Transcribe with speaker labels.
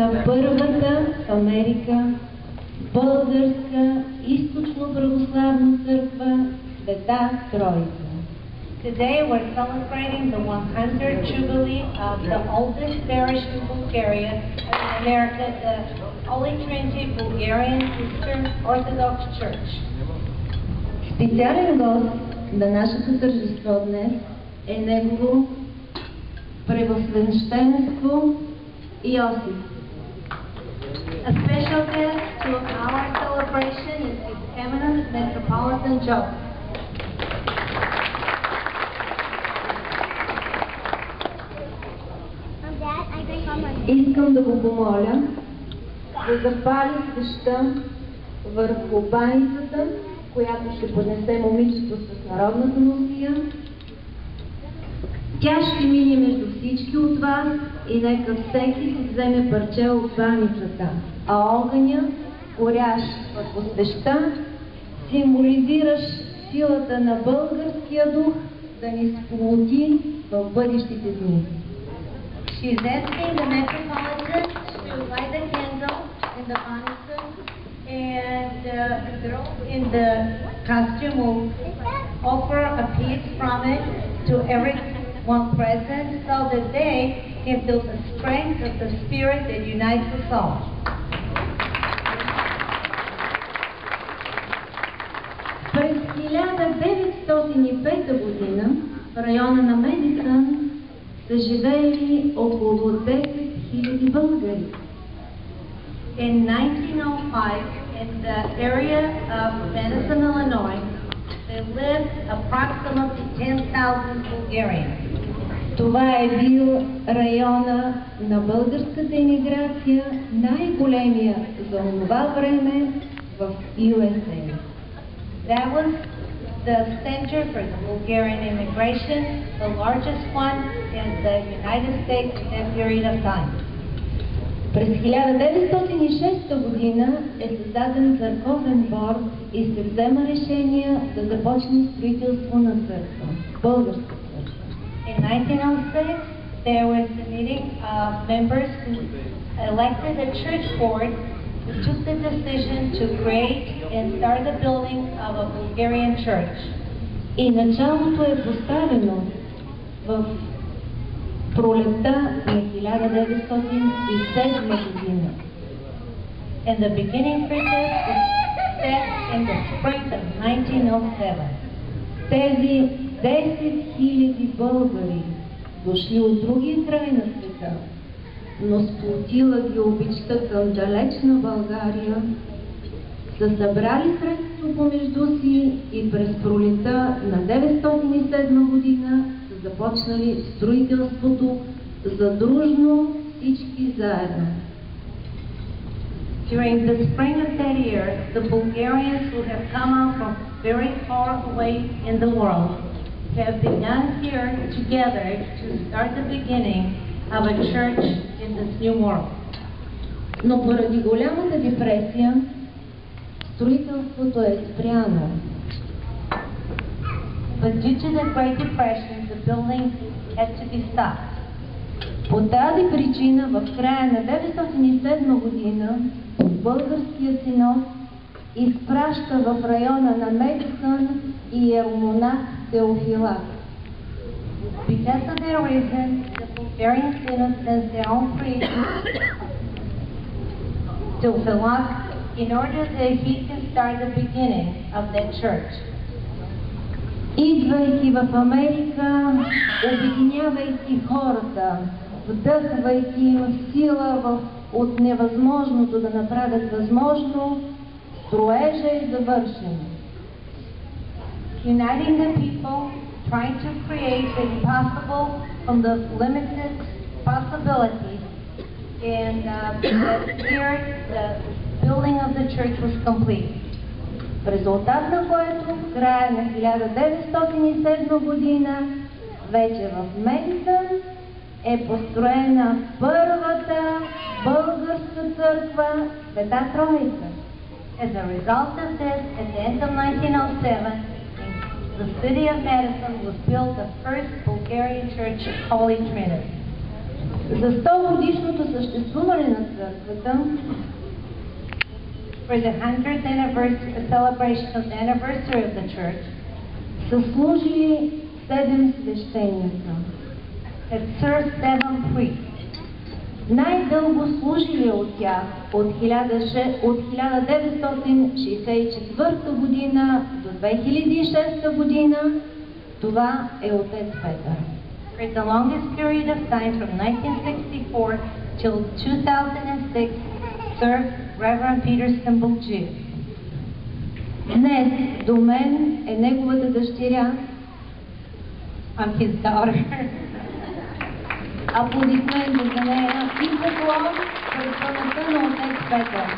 Speaker 1: на първата в Америка българска източно-православна църква Света Троица.
Speaker 2: Today we're celebrating the 100th Jubilee of the oldest parish in Bulgaria and in America, the Holy Trinity Bulgarian Eastern Orthodox Church.
Speaker 1: Специален гост на нашето тържество днес е Негово Превъзсвещенство Йосиф.
Speaker 2: A special guest to our celebration is His Eminence Metropolitan Joseph.
Speaker 1: Искам да го помоля да запали свеща върху баницата, която ще поднесе момичето с народната носия. Тя ще мине между всички от вас и нека всеки си вземе парче от баницата, а огъня, горящ върху свеща, символизираш силата на българския дух да ни сплоти в бъдещите дни.
Speaker 2: She's asking the Metropolitan to light the candle in the bannister, and the girl in the costume will offer a piece from it to everyone present so that they can feel the strength of the spirit that unites us all.
Speaker 1: През 1905 година в района на Медисън са живеели около 10 000 българи.
Speaker 2: In 1905, in the area of Madison, Illinois, there lived approximately 10,000 Bulgarians.
Speaker 1: Това е бил района на българската емиграция, най-големия за това време в USA.
Speaker 2: That was the center for the Bulgarian immigration, the largest one in the United States at that period of time.
Speaker 1: През 1906 година е създаден църковен борд и се взема решение да започне строителство на църква, българска църква.
Speaker 2: In 1906, there was a meeting of members who elected a church board who took the decision to create and start the building of a Bulgarian church.
Speaker 1: И началото е поставено в пролетта на 1907 година.
Speaker 2: And the beginning for this was set in the spring of 1907.
Speaker 1: Тези 10 000 българи, дошли от другия край на света, но сплотила ги обичта към далечна България, са събрали средства помежду си и през пролета на 1907 година са започнали строителството задружно всички заедно.
Speaker 2: During the spring of that year, the Bulgarians who have come out from very far away in the world have begun here together to start the beginning of a church in this new world.
Speaker 1: Но поради голямата депресия, строителството е спряно.
Speaker 2: But due to the Great Depression, the building had to be stopped.
Speaker 1: По тази причина в края на 1907 година българския синод изпраща в района на Медисън и иеромонах Теофилак.
Speaker 2: Because of that reason, the Bulgarian Synod sends their own priest to Philak in order that he can start the beginning of that church.
Speaker 1: Идвайки в Америка, обединявайки хората, вдъхвайки им сила от невъзможното да направят възможно, строежа е завършен.
Speaker 2: Uniting the people, trying to create the impossible from the limited possibilities, and here the building of the church was complete.
Speaker 1: В резултат на което в края на 1907 година вече в Медисън е построена първата българска църква Света Троица.
Speaker 2: As a result of this, at the end of 1907, in the city of Madison was built the first Bulgarian church, Holy Trinity.
Speaker 1: За 100 годишното съществуване на църквата,
Speaker 2: for the 100th anniversary, celebration of the anniversary of the church,
Speaker 1: са служили 7 свещеника.
Speaker 2: it serves 7 priests.
Speaker 1: Най-дълго служили от тях от 1964 година до 2006 година, това е отец Петър.
Speaker 2: For the longest period of time, from 1964 till 2006, served Reverend Peter Stambulji.
Speaker 1: Днес до мен е неговата дъщеря.
Speaker 2: I'm his daughter.
Speaker 1: Аплодисменти за нея и поклон за паметта на отец Петър.